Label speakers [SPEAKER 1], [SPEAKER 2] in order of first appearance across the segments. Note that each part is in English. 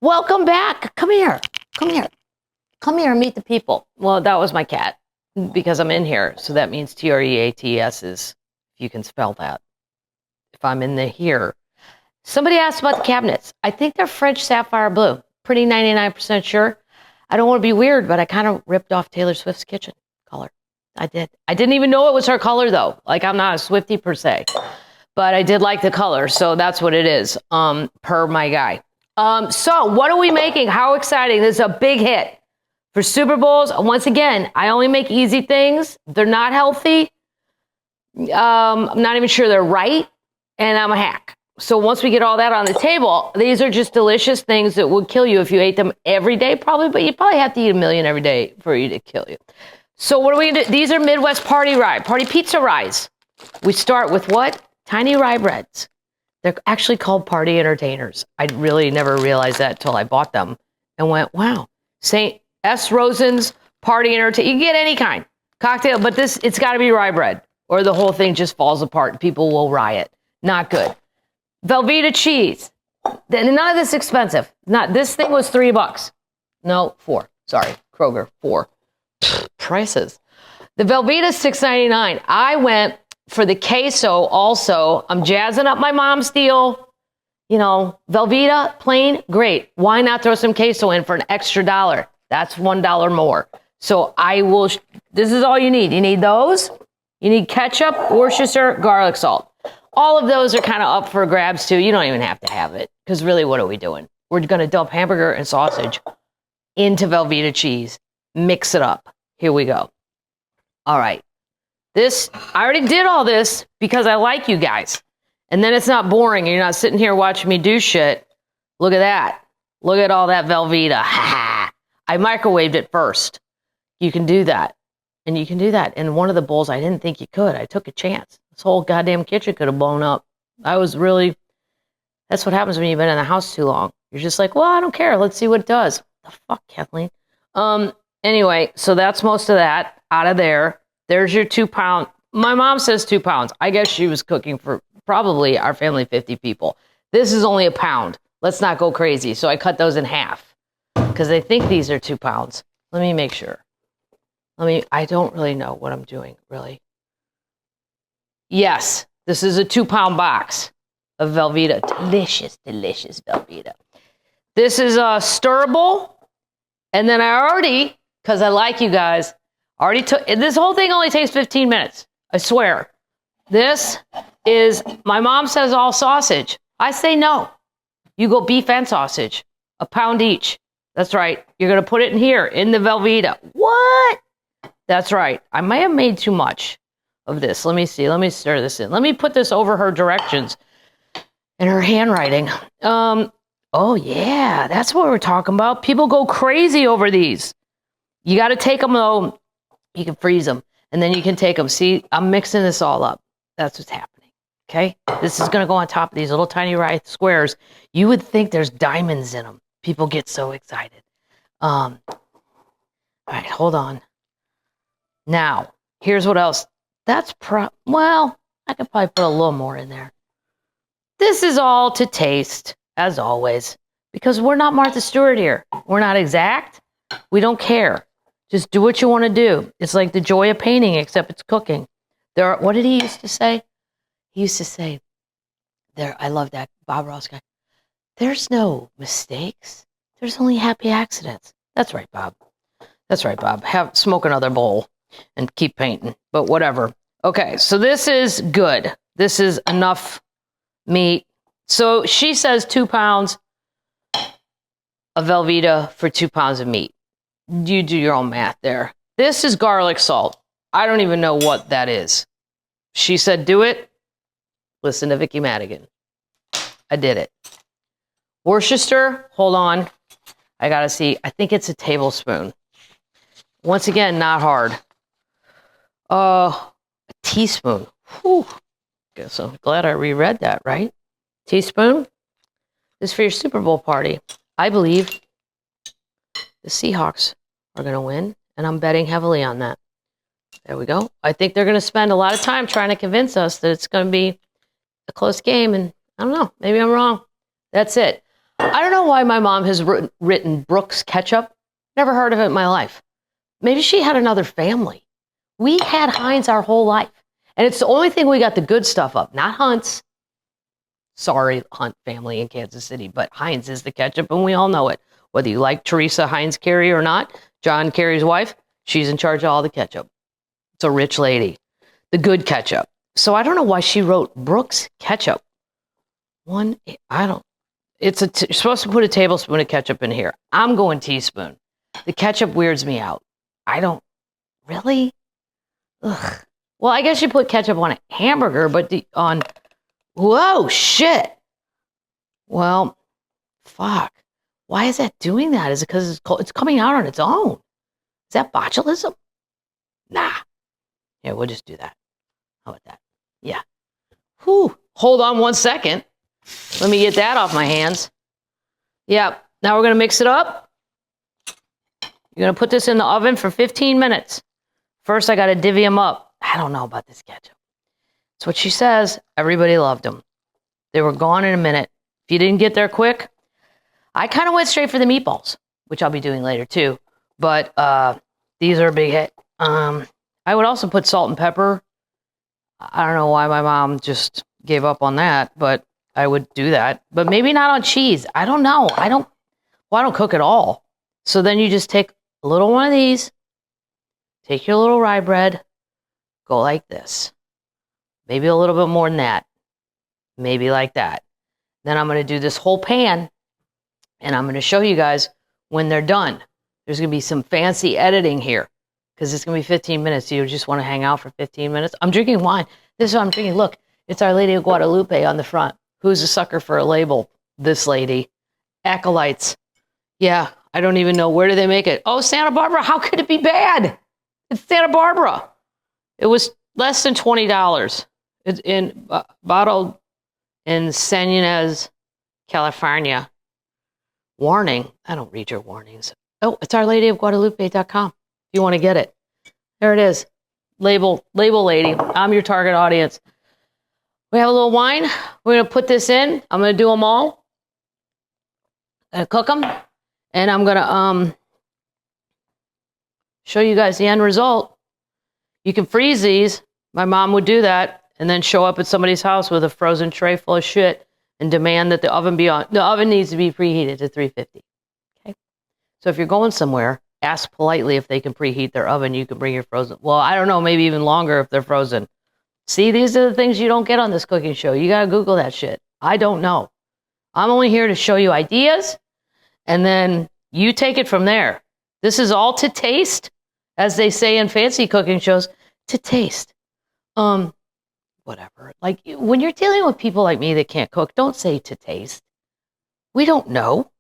[SPEAKER 1] Welcome back. Come here. Come here. Come here and meet the people. Well, that was my cat because I'm in here. So that means TREATS is, if you can spell that. If I'm in the here. Somebody asked about the cabinets. I think they're French sapphire blue. Pretty 99% sure. I don't want to be weird, but I kind of ripped off Taylor Swift's kitchen color. I did. I didn't even know it was her color, though. Like, I'm not a Swiftie per se. But I did like the color, so that's what it is, per my guy. So what are we making? How exciting. This is a big hit for Super Bowls. Once again, I only make easy things. They're not healthy. I'm not even sure they're right, and I'm a hack. So once we get all that on the table, these are just delicious things that would kill you if you ate them every day, probably, but you probably have to eat a million every day for you to kill you. So what are we going to do? These are Midwest party pizza ryes. We start with what? Tiny rye breads. They're actually called party entertainers. I really never realized that until I bought them and went, wow. St. S. Rosen's party entertainer. You can get any kind. Cocktail, but it's got to be rye bread or the whole thing just falls apart and people will riot. Not good. Velveeta cheese. None of this expensive. This thing was $3. No, $4. Sorry, Kroger, $4. Prices. The Velveeta $6.99. I went for the queso also. I'm jazzing up my mom's deal. You know, Velveeta, plain, great. Why not throw some queso in for an extra $1? That's $1 more. So I will, this is all you need. You need those. You need ketchup, Worcestershire, garlic salt. All of those are kind of up for grabs too. You don't even have to have it because really what are we doing? We're going to dump hamburger and sausage into Velveeta cheese. Mix it up. Here we go. All right. I already did all this because I like you guys. And then it's not boring. You're not sitting here watching me do shit. Look at that. Look at all that Velveeta. I microwaved it first. You can do that. And you can do that. In one of the bowls, I didn't think you could. I took a chance. This whole goddamn kitchen could have blown up. That's what happens when you've been in the house too long. You're just like, well, I don't care. Let's see what it does. What the fuck, Kathleen? Anyway, so that's most of that out of there. There's your 2 pound. My mom says 2 pounds. I guess she was cooking for probably our family 50 people. This is only a pound. Let's not go crazy. So I cut those in half because I think these are 2 pounds. Let me make sure. I don't really know what I'm doing, really. Yes, this is a 2 pound box of Velveeta. Delicious, delicious Velveeta. This is stirrable. And then I already, because I like you guys, this whole thing only takes 15 minutes. I swear. This is, my mom says all sausage. I say no. You go beef and sausage. A pound each. That's right. You're going to put it in here, in the Velveeta. What? That's right. I may have made too much of this. Let me see. Let me stir this in. Let me put this over her directions and her handwriting. Oh, yeah. That's what we're talking about. People go crazy over these. You got to take them, though. You can freeze them, and then you can take them. See, I'm mixing this all up. That's what's happening, okay? This is going to go on top of these little tiny rye squares. You would think there's diamonds in them. People get so excited. All right, hold on. Now, here's what else. Well, I could probably put a little more in there. This is all to taste, as always, because we're not Martha Stewart here. We're not exact. We don't care. Just do what you want to do. It's like the joy of painting, except it's cooking. What did he used to say? He used to say, I love that Bob Ross guy. There's no mistakes. There's only happy accidents. That's right, Bob. That's right, Bob. Smoke another bowl and keep painting, but whatever. Okay, so this is good. This is enough meat. So she says 2 pounds of Velveeta for 2 pounds of meat. You do your own math there. This is garlic salt. I don't even know what that is. She said, do it. Listen to Vicki Madigan. I did it. Worcestershire, hold on. I got to see. I think it's a tablespoon. Once again, not hard. A teaspoon. Whew. Guess I'm glad I reread that, right? Teaspoon. This is for your Super Bowl party. I believe the Seahawks are going to win, and I'm betting heavily on that. There we go. I think they're going to spend a lot of time trying to convince us that it's going to be a close game, and I don't know. Maybe I'm wrong. That's it. I don't know why my mom has written Brooks ketchup. Never heard of it in my life. Maybe she had another family. We had Heinz our whole life. And it's the only thing we got the good stuff of, not Hunt's. Sorry, Hunt family in Kansas City, but Heinz is the ketchup, and we all know it. Whether you like Teresa Heinz Carey or not, John Kerry's wife, she's in charge of all the ketchup. It's a rich lady. The good ketchup. So I don't know why she wrote Brooks ketchup. You're supposed to put a tablespoon of ketchup in here. I'm going teaspoon. The ketchup weirds me out. Really? Ugh. Well, I guess you put ketchup on a hamburger, but whoa, shit. Well, fuck. Why is that doing that? Is it because it's coming out on its own? Is that botulism? Nah. Yeah, we'll just do that. How about that? Yeah. Whew. Hold on 1 second. Let me get that off my hands. Yeah. Now we're going to mix it up. You're going to put this in the oven for 15 minutes. First, I got to divvy them up. I don't know about this ketchup. That's what she says. Everybody loved them. They were gone in a minute. If you didn't get there quick, I kind of went straight for the meatballs, which I'll be doing later too. But these are a big hit. I would also put salt and pepper. I don't know why my mom just gave up on that, but I would do that. But maybe not on cheese. I don't know. I don't cook at all. So then you just take a little one of these, take your little rye bread, go like this. Maybe a little bit more than that. Maybe like that. Then I'm going to do this whole pan, and I'm going to show you guys when they're done. There's going to be some fancy editing here because it's going to be 15 minutes. So you just want to hang out for 15 minutes. I'm drinking wine. This is what I'm drinking. Look, it's Our Lady of Guadalupe on the front. Who's a sucker for a label? This lady. Acolytes. Yeah, I don't even know. Where do they make it? Oh, Santa Barbara. How could it be bad? It's Santa Barbara. It was less than $20. It's bottled in San Ynez, California. Warning. I don't read your warnings. Oh, it's OurLadyOfGuadalupe.com. If you want to get it. There it is. Label lady. I'm your target audience. We have a little wine. We're going to put this in. I'm going to do them all. I'm going to cook them. And I'm going to show you guys the end result. You can freeze these. My mom would do that. And then show up at somebody's house with a frozen tray full of shit and demand that the oven be on. The oven needs to be preheated to 350. Okay. So if you're going somewhere, ask politely if they can preheat their oven. You can bring your frozen. Well, I don't know, maybe even longer if they're frozen. See, these are the things you don't get on this cooking show. You got to Google that shit. I don't know. I'm only here to show you ideas, and then you take it from there. This is all to taste, as they say in fancy cooking shows, to taste. Whatever. Like, when you're dealing with people like me that can't cook, don't say to taste. We don't know.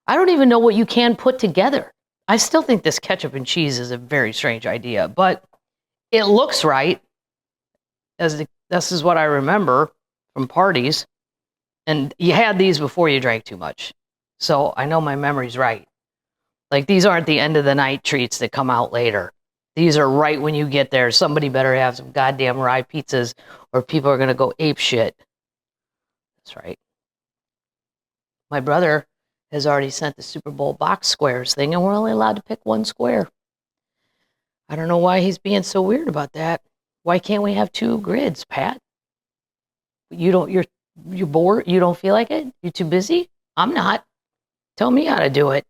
[SPEAKER 1] I don't even know what you can put together. I still think this ketchup and cheese is a very strange idea, but it looks right. This is what I remember from parties. And you had these before you drank too much. So I know my memory's right. Like, these aren't the end of the night treats that come out later. These are right when you get there. Somebody better have some goddamn rye pizzas or people are going to go ape shit. That's right. My brother has already sent the Super Bowl box squares thing, and we're only allowed to pick one square. I don't know why he's being so weird about that. Why can't we have 2 grids, Pat? You're bored? You don't feel like it? You're too busy? I'm not. Tell me how to do it.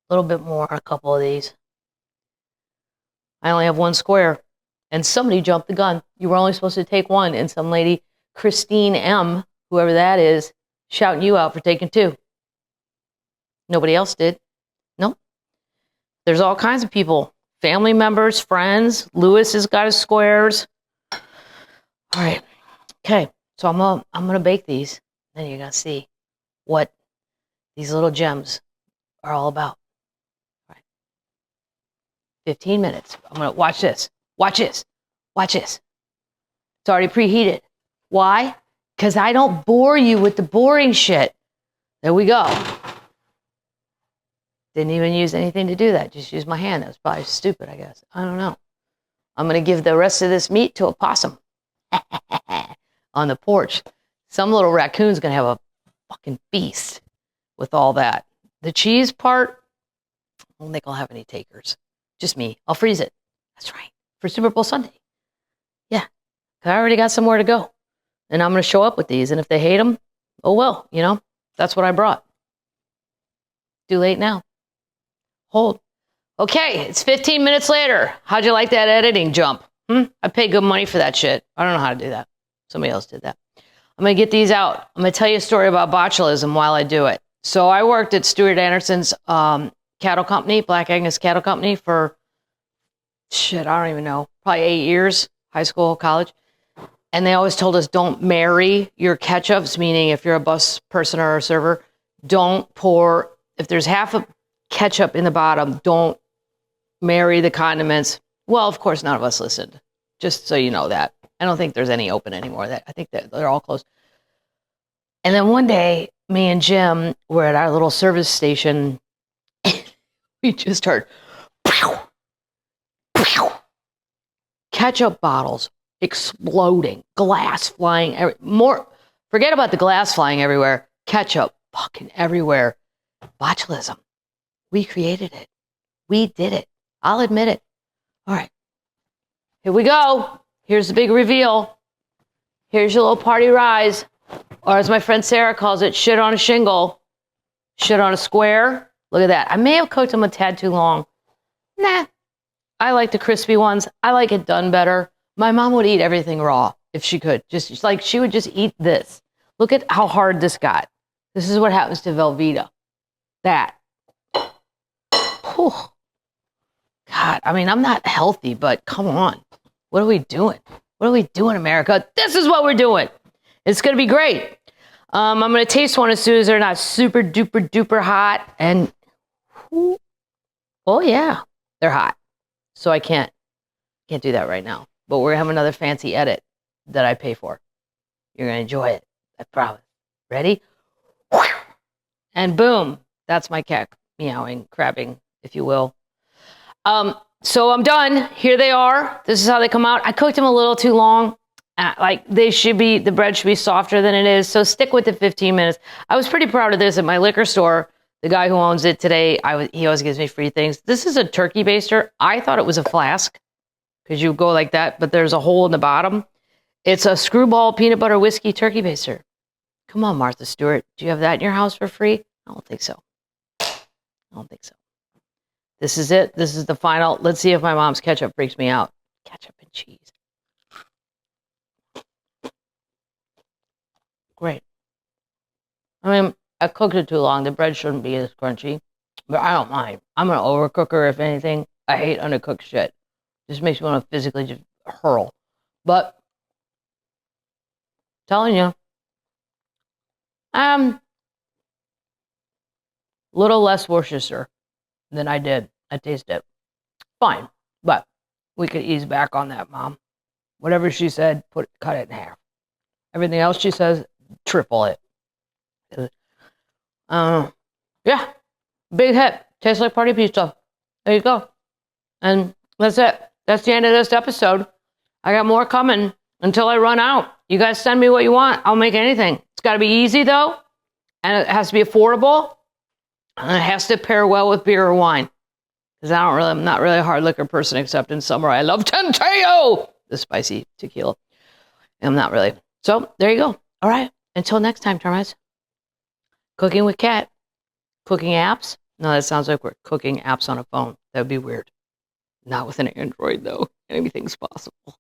[SPEAKER 1] A little bit more, a couple of these. I only have 1 square. And somebody jumped the gun. You were only supposed to take 1. And some lady, Christine M., whoever that is, shouting you out for taking 2. Nobody else did. Nope. There's all kinds of people. Family members, friends. Lewis has got his squares. All right. Okay. So I'm gonna bake these. Then you're gonna see what these little gems are all about. 15 minutes. I'm going to watch this. Watch this. Watch this. It's already preheated. Why? Because I don't bore you with the boring shit. There we go. Didn't even use anything to do that. Just used my hand. That was probably stupid, I guess. I don't know. I'm going to give the rest of this meat to a possum on the porch. Some little raccoon's going to have a fucking feast. with all that. The cheese part, I don't think I'll have any takers. Just me. I'll freeze it. That's right. For Super Bowl Sunday. Yeah. 'Cause I already got somewhere to go. And I'm going to show up with these. And if they hate them, oh well, you know, that's what I brought. Too late now. Hold. Okay, it's 15 minutes later. How'd you like that editing jump? I paid good money for that shit. I don't know how to do that. Somebody else did that. I'm going to get these out. I'm going to tell you a story about botulism while I do it. So I worked at Stuart Anderson's cattle company, Black Angus Cattle Company, for, shit, I don't even know, probably 8 years, high school, college. And they always told us, don't marry your ketchups, meaning if you're a bus person or a server, don't pour, if there's half a ketchup in the bottom, don't marry the condiments. Well, of course, none of us listened, just so you know that. I don't think there's any open anymore. I think that they're all closed. And then one day, me and Jim were at our little service station. We just heard, pow, pow, ketchup bottles exploding, glass flying, forget about the glass flying everywhere, ketchup fucking everywhere. Botulism. We created it. We did it. I'll admit it. All right. Here we go. Here's the big reveal. Here's your little party rise. Or as my friend Sarah calls it, shit on a shingle. Shit on a square. Look at that. I may have cooked them a tad too long. Nah. I like the crispy ones. I like it done better. My mom would eat everything raw if she could. Just like she would just eat this. Look at how hard this got. This is what happens to Velveeta. That. Whew. God, I mean, I'm not healthy, but come on. What are we doing? What are we doing, America? This is what we're doing. It's going to be great. I'm going to taste one as soon as they're not super duper duper hot. And, oh yeah, they're hot. So I can't do that right now. But we're going to have another fancy edit that I pay for. You're going to enjoy it. I promise. Ready? And boom. That's my cat meowing, crabbing, if you will. So I'm done. Here they are. This is how they come out. I cooked them a little too long. Like the bread should be softer than it is. So stick with the 15 minutes. I was pretty proud of this at my liquor store. The guy who owns it today, he always gives me free things. This is a turkey baster. I thought it was a flask because you go like that, but there's a hole in the bottom. It's a screwball peanut butter whiskey turkey baster. Come on, Martha Stewart. Do you have that in your house for free? I don't think so. I don't think so. This is it. This is the final. Let's see if my mom's ketchup freaks me out. Ketchup and cheese. Great. I mean, I cooked it too long. The bread shouldn't be as crunchy, but I don't mind. I'm an overcooker, if anything. I hate undercooked shit. Just makes me want to physically just hurl. But, telling you, little less Worcestershire than I did. I tasted it. Fine, but we could ease back on that, Mom. Whatever she said, cut it in half. Everything else she says, triple it. Yeah, big hit. Tastes like party pizza. There you go. And that's it. That's the end of this episode. I got more coming until I run out. You guys send me what you want. I'll make anything. It's got to be easy, though, and it has to be affordable, and it has to pair well with beer or wine. Because I'm not really a hard liquor person, except in summer. I love Tenteo, the spicy tequila. I'm not really. So there you go. All right. Until next time, termites. Cooking with Cat. Cooking apps. No, that sounds like we're cooking apps on a phone. That would be weird. Not with an Android, though. Anything's possible.